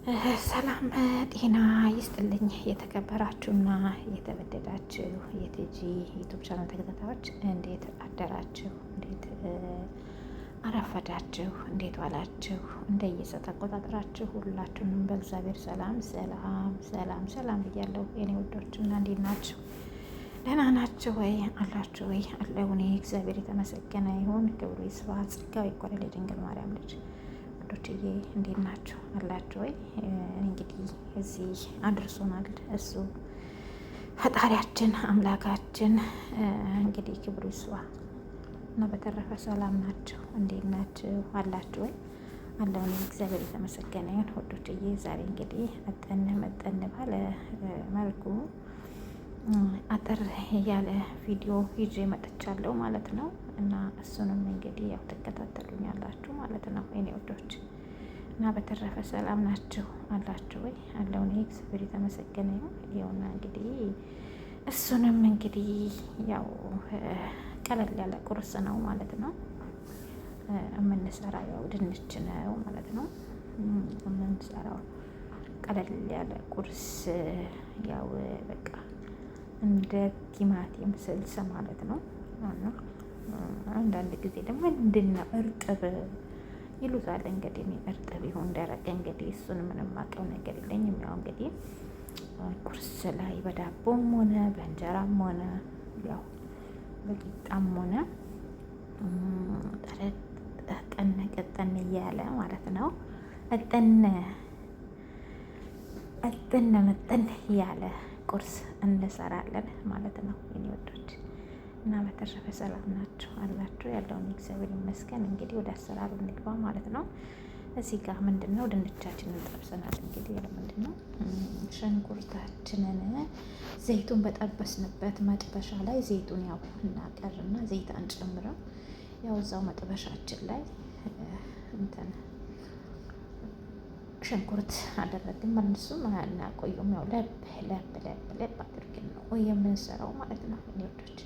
ሰላም ጤና ይስጥልኝ። የተከበራችሁና የተወደዳችሁ የቲጂ ዩቱብ ቻናል ተከታታዮች እንዴት አደራችሁ? እንዴት አረፈዳችሁ? እንዴት ዋላችሁ? እንደየሰዓት አቆጣጠራችሁ ሁላችሁንም በእግዚአብሔር ሰላም ሰላም ሰላም ሰላም ብያለሁ። የኔ ውዶችና እንዴት ናችሁ? ደህና ናችሁ ወይ? አላችሁ ወይ? አለሁ እኔ እግዚአብሔር የተመሰገነ ይሁን። ክብሩ ይስፋ፣ ጸጋው ይቆለል የድንግል ማርያም ልጅ ወዶችዬ እንዴት ናቸው? አላችሁ ወይ? እንግዲህ እዚህ አድርሶናል እሱ ፈጣሪያችን አምላካችን እንግዲህ ክብሩ ይስፋ እና በተረፈ ሰላም ናቸው። እንዴት ናቸው? አላችሁ ወይ? አለውን እግዚአብሔር የተመሰገነ ይሁን ወዶችዬ። ዛሬ እንግዲህ መጠን ባለ መልኩ አጠር ያለ ቪዲዮ ይዤ መጥቻለሁ ማለት ነው። እና እሱንም እንግዲህ ያው ትከታተሉኛላችሁ ማለት ነው የኔ ወዶች። እና በተረፈ ሰላም ናችሁ? አላችሁ ወይ? አለው እኔ እግዚአብሔር የተመሰገነ ይሁን። ይኸውና እንግዲህ እሱንም እንግዲህ ያው ቀለል ያለ ቁርስ ነው ማለት ነው የምንሰራ። ያው ድንች ነው ማለት ነው የምንሰራው። ቀለል ያለ ቁርስ ያው በቃ እንደ ቲማቲም ስልስ ማለት ነው። አንዳንድ ጊዜ ደግሞ ምንድነው እርጥብ ይሉታል። እንግዲህ እኔ እርጥብ ይሁን ደረቅ እንግዲህ እሱን ምንም አውቀው ነገር የለኝም። ያው እንግዲህ ቁርስ ላይ በዳቦም ሆነ በእንጀራም ሆነ ያው በቂጣም ሆነ ቀጠን እያለ ማለት ነው መጠን ያለ ቁርስ እንሰራለን ማለት ነው የኔ ወዶች። እና በተረፈ ሰላም ናችሁ? አላችሁ? ያለውን እግዚአብሔር ይመስገን። እንግዲህ ወደ አሰራሩ እንግባ ማለት ነው። እዚህ ጋር ምንድን ነው ድንቻችንን ጠብሰናል። እንግዲህ ምንድን ነው ሽንኩርታችንን ዘይቱን በጠበስንበት መጥበሻ ላይ ዘይቱን ያው እናቀርና ዘይት አንጨምረው ያው እዛው መጥበሻችን ላይ እንትን ሽንኩርት አደረግን። መልሱም አናቆየውም። ያው ለብ አድርገን ነው የምንሰራው ማለት ነው እኔ ወዶች።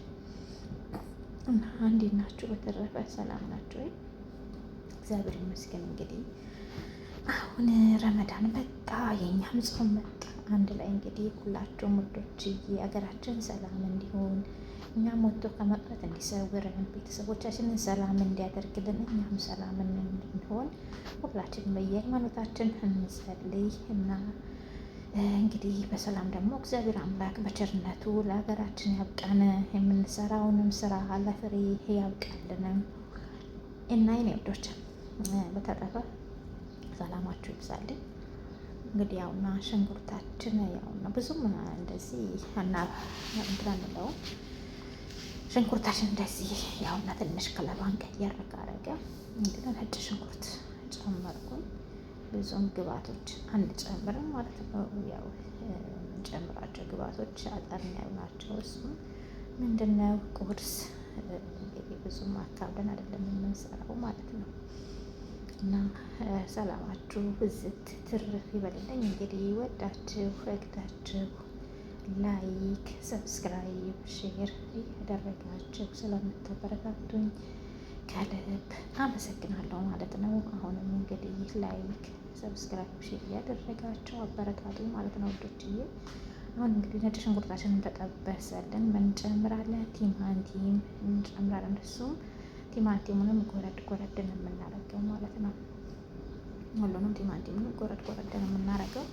እና እንዴት ናችሁ? በተረፈ ሰላም ናችሁ ወይ? እግዚአብሔር ይመስገን። እንግዲህ አሁን ረመዳን መጣ፣ የኛም ጾም መጣ። አንድ ላይ እንግዲህ ሁላችሁም ውዶችዬ ሀገራችን ሰላም እንዲሆን እኛም ወጥቶ ከመቅረት እንዲሰውረን ቤተሰቦቻችንን ሰላም እንዲያደርግልን እኛም ሰላም እንድንሆን ሁላችንም በየሃይማኖታችን እንጸልይ እና እንግዲህ በሰላም ደግሞ እግዚአብሔር አምላክ በቸርነቱ ለሀገራችን ያብቃን። የምንሰራውንም ስራ ለፍሬ ያብቃልንም እና የኔ ወዶች በተረፈ ሰላማችሁ ይብዛልኝ። እንግዲህ ያውና ሽንኩርታችን ያውና ብዙም እንደዚህ እንለው ሽንኩርታችን እንደዚህ ያውና ትንሽ ከለሯን ቀየር ካረገ እንግዲህ ነጭ ሽንኩርት ጨመርኩኝ። ብዙም ግብአቶች አንጨምርም ማለት ነው። ያው የምንጨምራቸው ግብአቶች አጠር ያሉ ናቸው። እሱም ምንድነው ቁርስ እንግዲህ ብዙም አካብደን አይደለም የምንሰራው ማለት ነው። እና ሰላማችሁ ብዝት ትርፍ ይበልልኝ። እንግዲህ ወዳችሁ ፈቅዳችሁ ላይክ፣ ሰብስክራይብ፣ ሼር እያደረጋችሁ ስለምታበረታቱኝ ከልብ አመሰግናለሁ ማለት ነው። አሁንም እንግዲህ ላይክ፣ ሰብስክራይብ፣ ሼር እያደረጋችሁ አበረታቱኝ ማለት ነው ወዶችዬ። አሁን እንግዲህ ነጭ ሽንኩርታችንን ተጠበሰልን። ምን እንጨምራለን? ቲማቲም እንጨምራለን። እሱም ቲማቲሙንም ጎረድ ነው የምናረገው ማለት ነው። ሁሉንም ቲማቲሙንም ጎረድ ነው የምናረገው።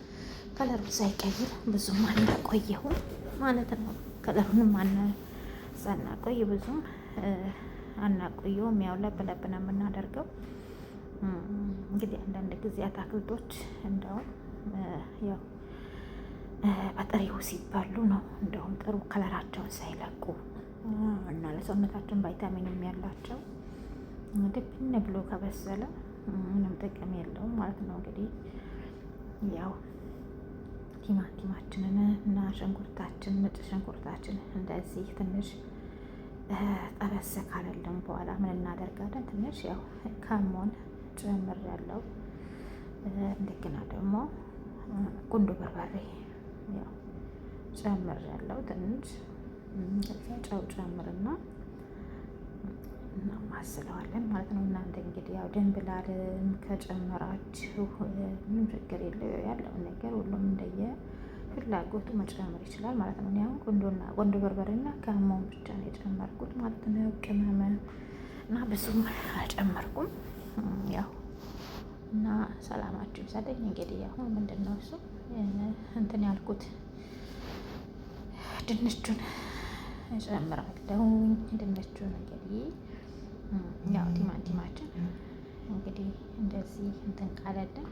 ከለሩ ሳይቀይር ብዙም አናቆየውም ማለት ነው። ከለሩንም ሳናቆይ ብዙም አናቆየውም። ያው ለብ ነው የምናደርገው። እንግዲህ አንዳንድ ጊዜ አታክልቶች እንደውም ያው በጥሬው ሲባሉ ነው እንደውም ጥሩ ከለራቸውን ሳይለቁ እና ለሰውነታችን ቫይታሚንም ያላቸው ድብን ብሎ ከበሰለ ምንም ጥቅም የለውም ማለት ነው። እንግዲህ ያው ቲማቲማችንን እና ነጭ ሽንኩርታችን እንደዚህ ትንሽ ጠበስ ካለልን በኋላ ምን እናደርጋለን? ትንሽ ያው ከሞን ጨምር ያለው እንደገና ደግሞ ቁንዶ በርበሬ ያው ጨምር ያለው ትንሽ ጨው ጨምርና እናማስለዋለን ማለት ነው። እናንተ እንግዲህ ያው ድንብላልም ከጨመራችሁ ምንም ችግር የለው። ያለውን ነገር ሁሉም እንደየ ፍላጎቱ መጨመር ይችላል ማለት ነው። እኔ አሁን ቆንዶ በርበሬና ከሞን ብቻ ነው የጨመርኩት ማለት ነው። ቅመም እና ብዙም አልጨመርኩም። ያው እና ሰላማችሁ ይብዛልኝ። እንግዲህ አሁን ምንድን ነው እሱ እንትን ያልኩት ድንቹን እጨምራለሁ። ድንቹን እንግዲህ ያው ቲማቲማችን እንግዲህ እንደዚህ እንትን ካለልን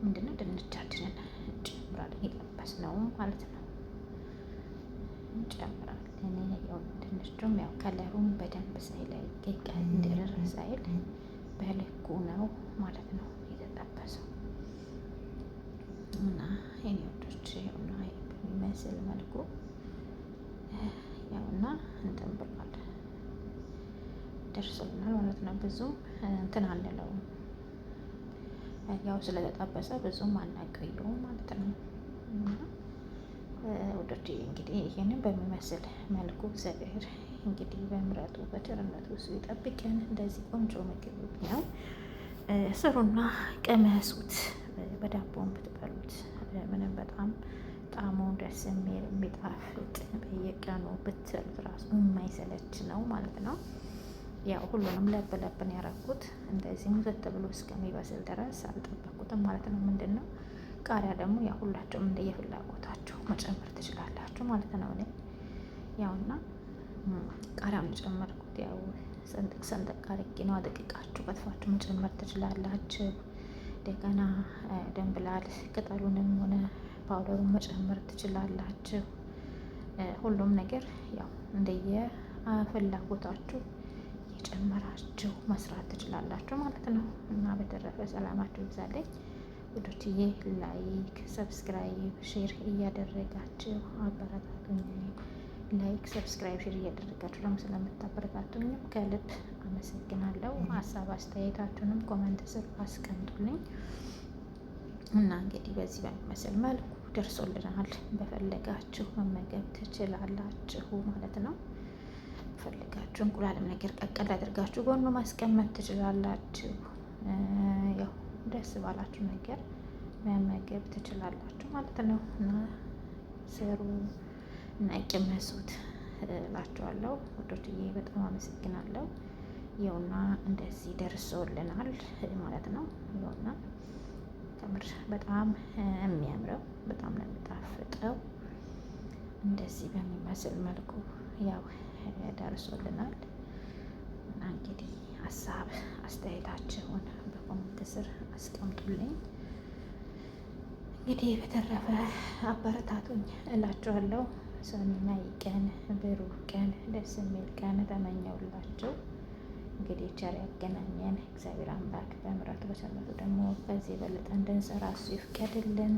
ምንድነው ድንቻችንን እንጨምራለን። የጠበስነው ማለት ነው እንጨምራለን። ያው ድንቹም ያው ከለሩም በደንብ ሳይለይ እንድርር ሳይል በልኩ ነው ማለት ነው የተጠበሰው። እና የኔ ወዶች ያውና በሚመስል መልኩ ያውና እንትን ብሏል ደርሶልናል ማለት ነው። ብዙም እንትን አንለውም፣ ያው ስለተጠበሰ ብዙም አናቀየውም ማለት ነው። እና ወዶች እንግዲህ ይሄንን በሚመስል መልኩ እግዚአብሔር እንግዲህ በምሕረቱ በቸርነቱ እሱ ይጠብቀን። እንደዚህ ቆንጆ ምግብ ነው። ስሩና ቀመሱት። በዳቦም ብትበሉት ምንም በጣም ጣዕሙ ደስ የሚል የሚጣፍጥ በየቀኑ ብትበሉት ራሱ የማይሰለች ነው ማለት ነው። ያው ሁሉንም ለብ ለብን ያደረኩት እንደዚህ ሙዘት ብሎ እስከሚበስል ድረስ አልጠበኩትም ማለት ነው። ምንድን ነው ቃሪያ ደግሞ ያው ሁላቸውም እንደየፍላጎታችሁ መጨመር ትችላላችሁ ማለት ነው። እኔ ያውና ቃሪያም ጨመርኩት። ያው ሰንጠቅ ሰንጠቅ አድርጌ ነው። አደቅቃችሁ ከትፋችሁ መጨመር ትችላላችሁ። እንደገና ድንብላል ቅጠሉንም ሆነ ፓውደሩን መጨመር ትችላላችሁ። ሁሉም ነገር ያው እንደየ ፍላጎታችሁ የጨመራችሁ መስራት ትችላላችሁ ማለት ነው። እና በተረፈ ሰላማችሁ ይብዛልኝ ውዶችዬ። ላይክ፣ ሰብስክራይብ፣ ሼር እያደረጋችሁ አበረታቱኝ። ላይክ፣ ሰብስክራይብ፣ ሼር እያደረጋችሁ ደግሞ ስለምታበረታቱኝም ከልብ አመሰግናለሁ። ሀሳብ አስተያየታችሁንም ኮመንት ስር አስቀምጡልኝ። እና እንግዲህ በዚህ በሚመስል መልኩ ደርሶልናል። በፈለጋችሁ መመገብ ትችላላችሁ ማለት ነው። ፈልጋችሁ እንቁላልም ነገር ቀቀል አድርጋችሁ ጎኑ ማስቀመጥ ትችላላችሁ። ያው ደስ ባላችሁ ነገር መመገብ ትችላላችሁ ማለት ነው። እና ስሩ እና ቅመሱት እላችኋለሁ ውዶችዬ። በጣም አመሰግናለሁ። ይኸውና እንደዚህ ደርሶልናል ማለት ነው። ይኸውና ከምር በጣም የሚያምረው በጣም ነው የሚጣፍጠው። እንደዚህ በሚመስል መልኩ ያው ደርሶልናል። እና እንግዲህ ሀሳብ አስተያየታችሁን በኮሜንት ስር አስቀምጡልኝ። እንግዲህ በተረፈ አበረታቱኝ እላችኋለሁ። ሰናይ ቀን፣ ብሩህ ቀን፣ ደስ የሚል ቀን ተመኘውላችሁ። እንግዲህ ቸር ያገናኘን እግዚአብሔር አምላክ በምሕረቱ በቸርነቱ ደግሞ ከዚህ የበለጠ እንድንሰራ እሱ ይፍቀድልን።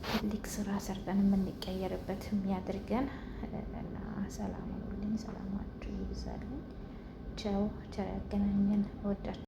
ትልቅ ስራ ሰርተን የምንቀየርበት የሚያድርገን እና ሰላም ሁኑልኝ። ሰላማችሁ ይብዛልኝ። ቸው ቸር ያገናኘን። እወዳችኋለሁ።